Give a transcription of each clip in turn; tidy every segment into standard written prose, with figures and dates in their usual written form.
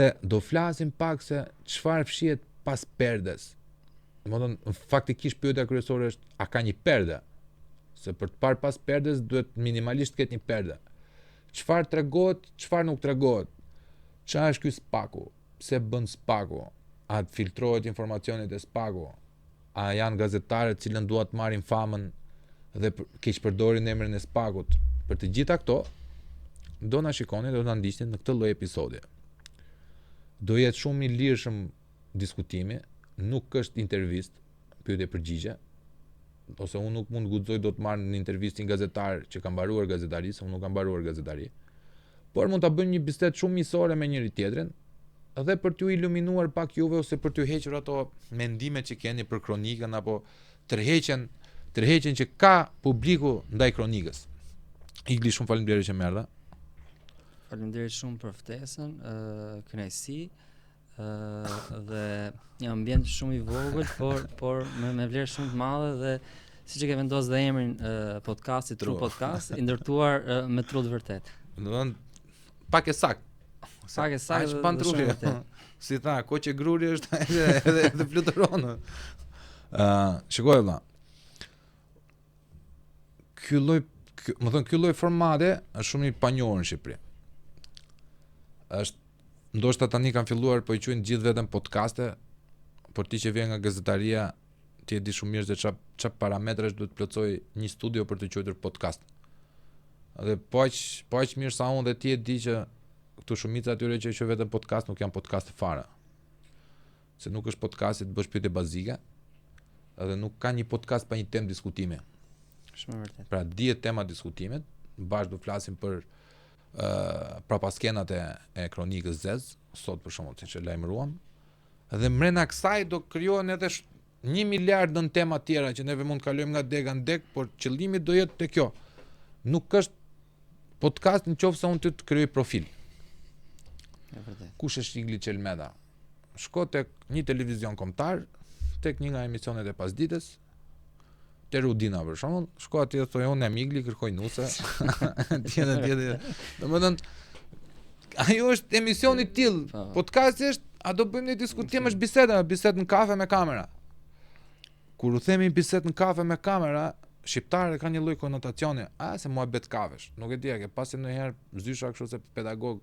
Dhe do flasim pak se çfarë fshihet pas perdes. Domethënë faktikisht pyetja kryesore është a ka një perde? Se për të parë pas perdes duhet minimalisht të ketë një perde. Çfarë tregohet, çfarë nuk tregohet? Çfarë është ky spaku? Pse bën spaku? A filtrohet informacionet e spaku? A janë gazetarët të cilën duan të marrin famën dhe keq përdorin emrin e spakut? Për të gjitha këto do na shikoni, do na ndiqni në këtë lloj episodi. Do jetë shumë i lirshëm diskutimi, nuk është intervistë, pyetje përgjigje, ose unë nuk mund guxoj do të marr në intervistë një gazetar që ka mbaruar gazetarisë, unë nuk kam mbaruar gazetari. Por mund ta bëjmë një bisedë shumë miqësore me njëri tjetrin, edhe për t'ju iluminuar pak juve ose për t'ju hequr ato mendimet që keni për kronikën apo tërheqjen që ka publiku ndaj kronikës. Igli, shumë faleminderit që më erdha. Faleminderit shumë për ftesën, kënaqësi, dhe një ambient shumë i vogël, por me vlerë shumë të madhe dhe siç e ke vendosur dhe emrin podcastit, True Podcast, i ndërtuar me tru të vërtet. Domethënë pak e saktë. Pak e saktë dhe shumë vërtet. Si tha, koqe gruri është edhe fluturon. Shikoj vëlla. Ky lloj formate është shumë i panjohur në Shqipëri. Është ndoshta tani kanë filluar po i quajnë gjithë vetëm podcaste, por ti që vjen nga gazetaria ti e di shumë mirë se ç'a parametrash duhet plotësoj një studio për të quajtur podcast. Dhe po aq mirë sa unë dhe ti e di që këtu shumica atyre që quajnë vetëm podcast nuk janë podcast fare. Se nuk është podcasti të bësh pyetje bazike, edhe nuk ka një podcast pa një temë diskutimi. Shumë vërtet. Pra dihet tema diskutimit, bashkë do flasim për prapaskenat e kronikës Zez, sot për shembull siç e lajmëruam, dhe mrena kësaj do krijohen edhe 1 miliard në tema tjera që neve mund të kalojmë nga dega në deg, por qëllimi do jetë te kjo. Nuk është podcast nëse unë ty të krijoj profil. Kush është Igli Çelmeta? Shko tek një televizion kombëtar, tek një nga emisionet e pasdites, te Rudina për shembull, shko atje thoj unë jam Igli, kërkoj nuse. Tjetër. Domethënë ajo është emisioni i tillë. Podcasti është, a do bëjmë një diskutim, është bisedë në kafe me kamera. Kur u themi bisedë në kafe me kamera, shqiptarët kanë një lloj konotacioni, se muhabet kafesh. Nuk e di, ke pasi ndonjëherë zysha kështu se pedagog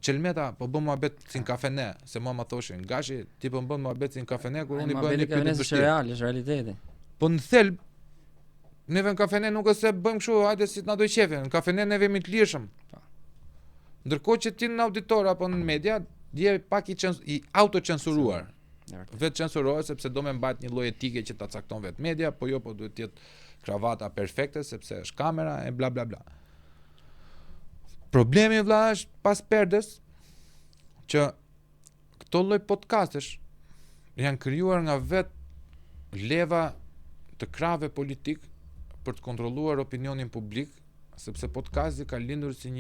Çelmeta po bën muhabet si në kafene, se mua më thoshin, gashi ti po bën muhabet si në kafene kur unë i bëj një pyetje është real, është realiteti. Po në thelb neve në kafene nuk është se bëjmë kështu, hajde si të na doj qefi, në kafene neve jemi të lirshëm. Ndërkohë që ti në auditor apo në media je pak i autocensuruar. Vetë censurohet sepse do me mbajt një lloj etike që ta cakton vetë media, po jo, po duhet të jetë kravata perfekte sepse është kamera e bla bla bla. Problemi vëlla është pas perdes që këto lloj podcastesh janë krijuar nga vetë leva të krave politik për të kontrolluar opinionin publik, sepse podcasti ka lindur si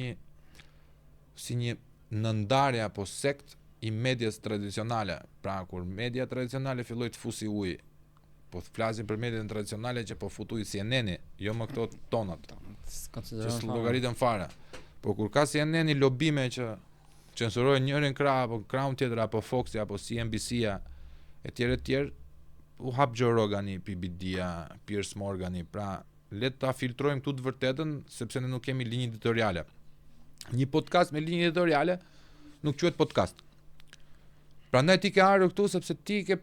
një nëndarje apo sekt i medias tradicionale. Pra kur media tradicionale filloi të fusi ujë, po të flasim për mediat tradicionale që po futuj CNN-i, jo më këto tonat, që s'llogaritën fare. Po kur ka CNN-i lobime që censurojnë njërin krah apo krahun tjetër apo Foxi apo CNBC-a etj, u hap Joe Rogani, PBD-a, Piers Morgani, pra le ta filtrojmë këtu të vërtetën sepse ne nuk kemi linjë editoriale. Një podcast me linjë editoriale nuk quhet podcast. Prandaj ti ke ardhur këtu sepse ti ke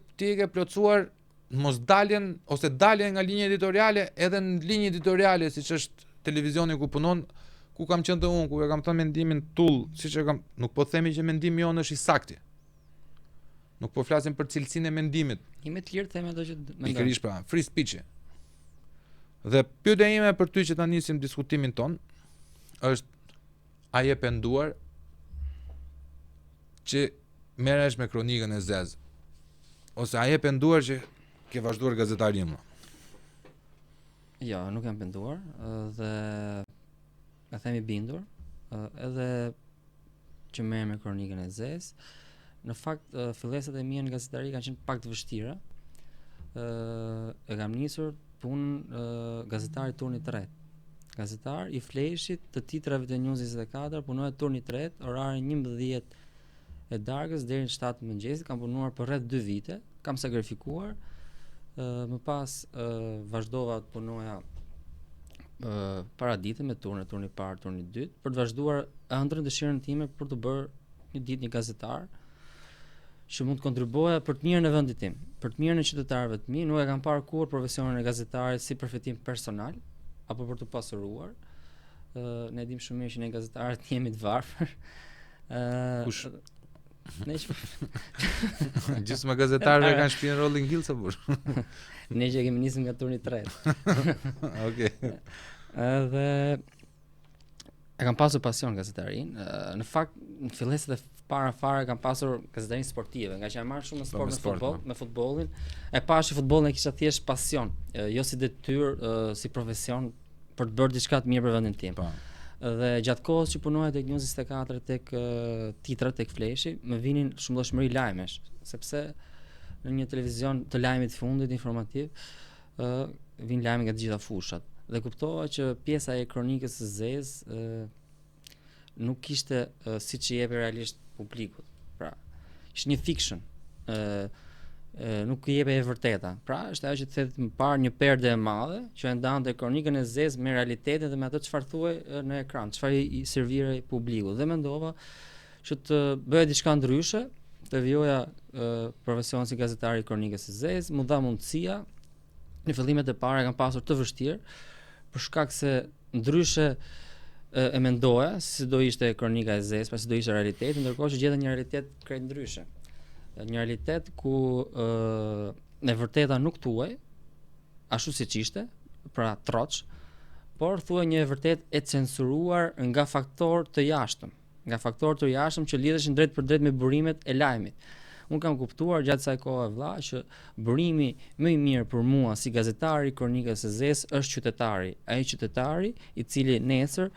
plotësuar mosdaljen ose daljen nga linja editoriale edhe në linjë editoriale siç është televizioni ku punon, ku kam qenë unë, ku e kam thënë mendimin tull, siç e kam, nuk po themi që mendimi jonë është i saktë. Nuk po flasim për cilësinë e mendimit. Jemi të lirë them ato që mendoj. Pikërisht pra, free speech. Dhe pyetja ime për ty që ta nisim diskutimin ton është a je penduar që merresh me kronikën e Zez? Ose a je penduar që ke vazhduar gazetarinë? Jo, nuk jam penduar dhe e them i bindur, edhe që merrem me kronikën e Zez. Në fakt, fillesat e mia në gazetari kanë qenë pak të vështira. E kam nisur punën gazetar i turnit të tretë. Gazetar i fleshit të titrave të News 24, punoj turni i tretë, orari 11 e darkës deri në 7 mëngjesit, kam punuar për rreth 2 vite, kam sakrifikuar, më pas vazhdova të punoja paradite me turni parë, turni dytë, për të vazhduar ëndrrën dëshirën time për të bërë një ditë një gazetar që mund të kontribuoja për të mirën e vendit tim, për të mirën e qytetarëve të mi. Nuk e kam parë kurrë profesionin e gazetarit si përfitim personal apo për të pasuruar. Ne dim shumë mirë që ne gazetarët jemi të varfër. Kush? Ne që Gjysma gazetarëve kanë shpinë Rolling Hills apo? ne që kemi nisur nga turni 3. Okej. Edhe e kam pasur pasion gazetarin. Në fakt në filleset e para fare kam pasur gazetarin sportive, nga që jam marrë shumë në sport, futboll, me futbollin. E pash që futbollin e kisha thjesht pasion, jo si detyrë, si profesion për të bërë diçka të mirë për vendin tim. Dhe gjatë kohës që punoja tek News 24, tek Titra, tek Fleshi, më vinin shumëllojshmëri lajmesh, sepse në një televizion të lajmit të fundit informativ, vin lajme nga të gjitha fushat. Dhe kuptova që pjesa e kronikës së zezë nuk kishte siç i jepi realisht publikut. Pra, ishte një fiction. Nuk i jepe e vërteta. Pra, është ajo që thotë më parë një perde e madhe që e ndante kronikën e zezë me realitetin dhe me atë çfarë thuaj në ekran, çfarë i servirai publikut. Dhe mendova që të bëja diçka ndryshe, të vijoja profesionin si gazetar i kronikës së zezë, më dha mundësia. Në fillimet e para kam pasur të vështirë për shkak se ndryshe e mendoja si do ishte kronika e zezë, pa si do ishte realiteti, ndërkohë që gjeta një realitet krejt ndryshe. Një realitet ku e vërteta nuk thuaj ashtu siç ishte, pra troç, por thuaj një e vërtet e censuruar nga faktorë të jashtëm që lidheshin drejt për drejt me burimet e lajmit. Unë kam kuptuar gjatë kësaj kohe vëlla që burimi më i mirë për mua si gazetari i kronikës së zezë është qytetari, ai qytetari i cili nesër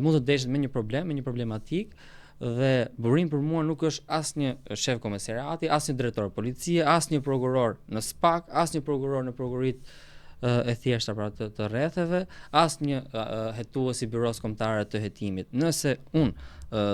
mund të deshet me një problem, me një problematik. Dhe burim për mua nuk është asnjë shef komisariati, asnjë drejtor policie, asnjë prokuror në SPAK, asnjë prokuror në prokuritë e thjeshta pra të rretheve, asnjë hetues i byros kombëtare të hetimit. Nëse unë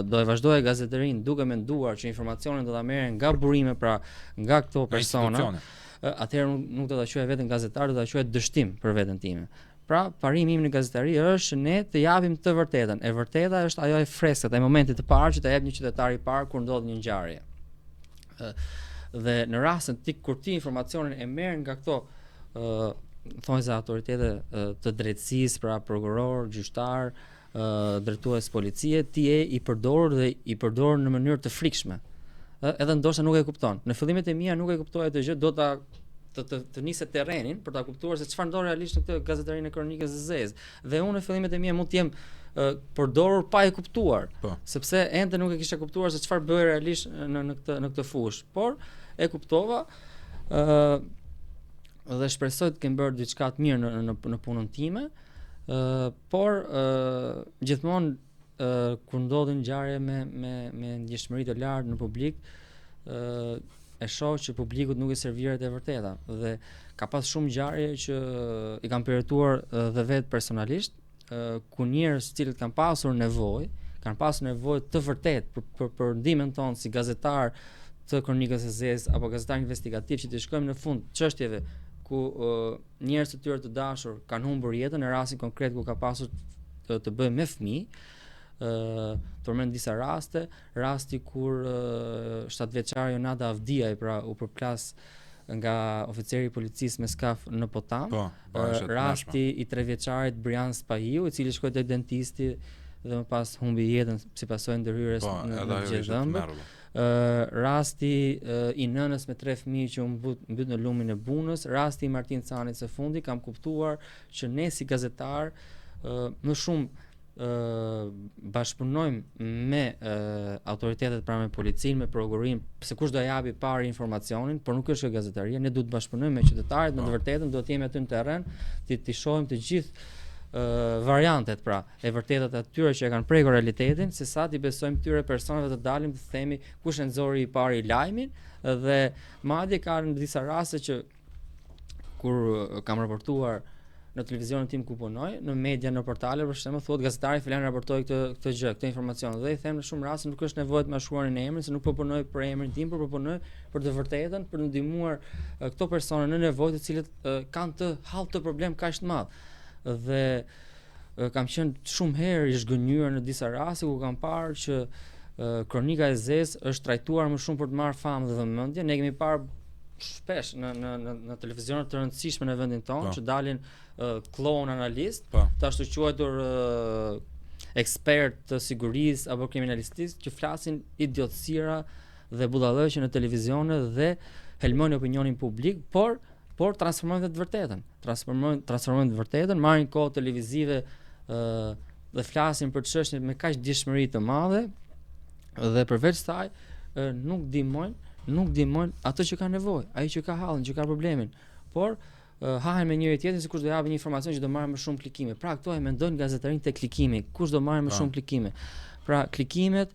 do e vazhdoj gazetarinë duke menduar që informacionin do ta merren nga burime, pra nga këto persona, atëherë nuk do ta quaj veten gazetar, do ta quaj dështim për veten time. Pra, parimi im në gazetari është ne të japim të vërtetën. E vërteta është ajo e freskët, e momentit të parë që të jep një qytetar i parë kur ndodh një ngjarje. Dhe në rastin kur ti informacionin e merr nga këto thonjza autoritete të drejtësisë, pra prokuror, gjyqtar, drejtues policie, ti je i përdorur dhe i përdorur në mënyrë të frikshme. Edhe ndoshta nuk e kupton. Në fillimet e mia nuk e kuptoja të gjë, do ta të nisë terrenin për ta kuptuar se çfarë ndodh realisht në këtë gazetarinë e kronikës së zezë. Dhe unë në fillimet e mia mund të jem përdorur pa e kuptuar, sepse ende nuk e kisha kuptuar se çfarë bëhej realisht në këtë fushë. Por e kuptova dhe shpresoj të kem bërë diçka të mirë në punën time. Por gjithmonë kur ndodhin ngjarje me ndjeshmëri të lartë në publik, e shoh që publikut nuk i serviret e vërteta dhe ka pas shumë ngjarje që i kam përjetuar dhe vetë personalisht, ku njerëz të cilët kanë pasur nevojë të vërtet për ndihmën tonë si gazetar të kronikës së zezë apo gazetar investigativ që të shkojmë në fund çështjeve ku njerëz të tyre të dashur kanë humbur jetën, në rastin konkret ku ka pasur të bëjë me fëmijë. Përmend disa rasti kur 7-vjeçare Jonada Avdiaj pra u përplas nga oficeri i policisë me skaf në Potam. Rasti i 3-vjeçarit Brian Spahiu, i cili shkoi tek dentisti dhe më pas humbi jetën si pasojë ndërhyrjes në Gjedhëmbë. Rasti i nënës me 3 fëmijë që u mbyt në lumin e Bunës, rasti i Martin Canit së fundi, kam kuptuar që ne si gazetar më shumë bashkëpunojmë me autoritetet, pra me policinë, me prokurorinë, pse kush do japi parë informacionin, por nuk është gazetaria, ne duhet të bashkëpunojmë me qytetarët, me të vërtetën, duhet të jemi aty në terren, të shohim të gjithë variantet, pra e vërtetat atyre që e kanë prekur realitetin, se sa t'i besojmë këtyre personave të dalim të themi kush e nxori i parë i lajmin, dhe madje ka në disa raste që kur kam raportuar në televizionin tim ku punoj, në media, në portale, për shembull, thuhet gazetari filan raportoi këtë gjë, këtë informacion. Dhe I them në shumë raste nuk është nevojë të më shkruani në emrin, se nuk po punoj për emrin tim, por po punoj për të vërtetën, për të ndihmuar këto persona në nevojë të cilët kanë të hallë të problem kaq të madh. Dhe kam qenë shumë herë I zhgënjur në disa raste ku kam parë që kronika e zezë është trajtuar më shumë për të marrë famë dhe vëmendje. Ne kemi parë shpesh në televizionet të rëndësishme në vendin tonë që dalin klon analist, të ashtu quajtur ekspert të sigurisë apo kriminalistikë që flasin idiotësira dhe budallëqe në televizione dhe helmojnë opinionin publik, por transformojnë të vërtetën. Transformojnë të vërtetën, marrin kohë televizive dhe flasin për çështje me kaq dishmëri të madhe dhe përveç saj nuk ndihmojnë ato që kanë nevojë, ai që ka hallën, që ka problemin, por hahen me njëri tjetrin se kush do japë një informacion që do marrë më shumë klikime. Pra këto e mendojnë gazetarin te klikimi, kush do marrë më shumë klikime. Pra klikimet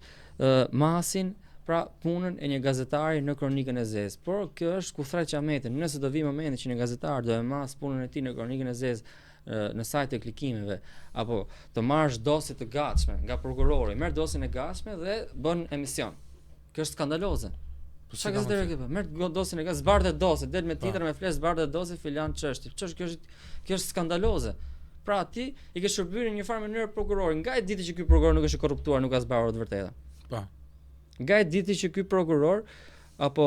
masin pra punën e një gazetari në kronikën e zezë. Por kjo është ku thret qametin. Nëse do vi momenti që një gazetar do e mas punën e tij në kronikën e zezë në sajt e klikimeve, apo të marrësh dosje të gatshme nga prokurori, merr dosjen e gatshme dhe bën emision. Kjo është skandaloze. Çka gazetari ke bë? Merr dosjen e gatshme, zbardhet dosje, del me titër me flesh zbardhet dosje filan çështje. Kjo është skandaloze. Pra ti I ke shërbyer në një farë mënyrë prokurori, nga e ditë që ky prokuror nuk është I korruptuar, nuk ka zbardhur të vërtetën. Po. Nga e ditë që ky prokuror apo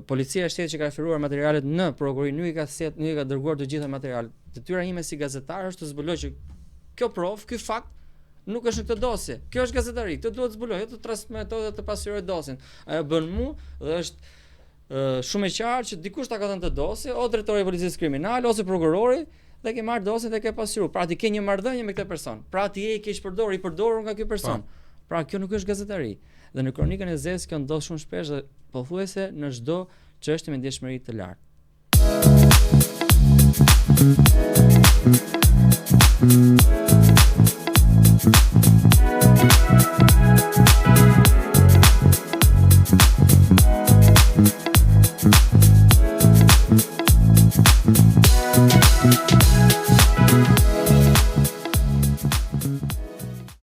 policia e shtetit që ka referuar materialet në prokurori nuk I ka dërguar të gjitha materialet. Detyra ime si gazetar është të zbuloj që kjo provë, ky fakt nuk është në këtë dosje. Kjo është gazetari, këtë duhet të zbuloj, jo të transmetoj dhe të pasqyroj dosjen. Ajo bën mua dhe është shumë e qartë që dikush ta ka dhënë të dosje, o drejtori I policisë kriminale ose prokurori dhe ke marrë dosjen dhe ke pasqyruar. Pra ti ke një marrëdhënie me këtë person. Pra ti je I keq përdorur, I përdorur nga ky person. Pra kjo nuk është gazetari. Dhe në kronikën e zezë kjo ndodh shumë shpesh dhe pothuajse në çdo çështje me ndjeshmëri të lartë.